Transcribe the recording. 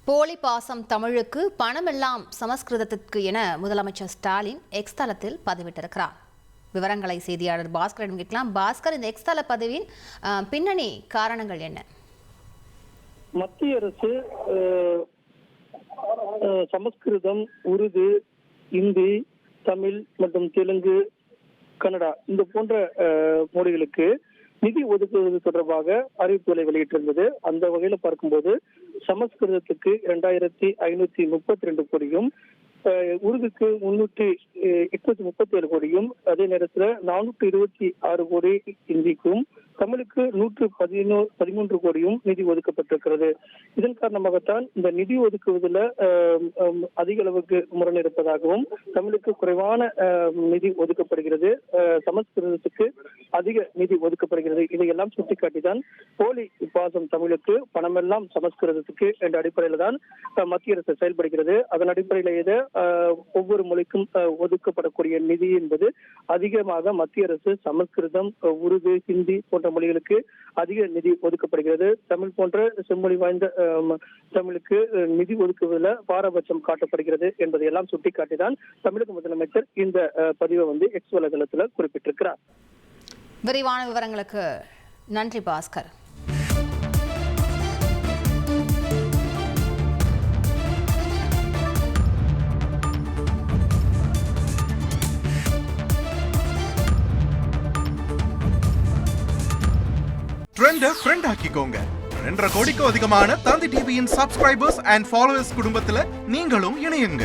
போலி பாசம் தமிழுக்கு பணமெல்லாம் சமஸ்கிருதத்திற்கு என முதலமைச்சர் ஸ்டாலின் எக்ஸ் தளத்தில் பதிவிட்டிருக்கிறார். விவரங்களை செய்தியாளர் பாஸ்கரிடம் கேட்கலாம். பாஸ்கர், இந்த எக்ஸ் தள பதிவின் பின்னணி காரணங்கள் என்ன? மத்திய அரசு சமஸ்கிருதம், உருது, இந்தி, தமிழ் மற்றும் தெலுங்கு, கன்னடா இந்த போன்ற மொழிகளுக்கு நிதி ஒதுக்குவது தொடர்பாக அறிவிப்புகளை வெளியிட்டிருந்தது. அந்த வகையில பார்க்கும்போது சமஸ்கிருதத்துக்கு 2532 கோடியும், உருதுக்கு 337 கோடியும், அதே நேரத்தில் 426 கோடி இந்திக்கும், தமிழுக்கு 113 கோடியும் நிதி ஒதுக்கப்பட்டிருக்கிறது. இதன் காரணமாகத்தான் இந்த நிதி ஒதுக்குவதில் அதிக அளவுக்கு முரண் இருப்பதாகவும், தமிழுக்கு குறைவான நிதி ஒதுக்கப்படுகிறது, சமஸ்கிருதத்துக்கு அதிக நிதி ஒதுக்கப்படுகிறது. இதையெல்லாம் சுட்டிக்காட்டிதான் போலி பாசம் தமிழுக்கு பணமெல்லாம் சமஸ்கிருதத்துக்கு என்ற அடிப்படையில தான் மத்திய அரசு செயல்படுகிறது. அதன் அடிப்படையிலேயே ஒவ்வொரு மொழிக்கும் ஒதுக்கப்படக்கூடிய நிதி என்பது அதிகமாக மத்திய அரசு சமஸ்கிருதம், உருது, ஹிந்தி போன்ற மொழிகளுக்கு அதிக நிதி ஒதுக்கப்படுகிறது. தமிழ் போன்ற செம்மொழி வாய்ந்த தமிழுக்கு நிதி ஒதுக்குவதில் பாரபட்சம் காட்டப்படுகிறது என்பதையெல்லாம் சுட்டிக்காட்டிதான் தமிழக முதலமைச்சர் இந்த பதிவை எக்ஸ் வலைதளத்தில் குறிப்பிட்டிருக்கிறார். விரிவான விவரங்களுக்கு நன்றி பாஸ்கர். ஃப்ரெண்ட் ஆக்கிக்கோங்க. 2.5 கோடிக்கும் அதிகமான தந்தி டிவியின் சப்ஸ்கிரைபர்ஸ் அண்ட் ஃபாலோவர்ஸ் குடும்பத்துல நீங்களும் இணையுங்க.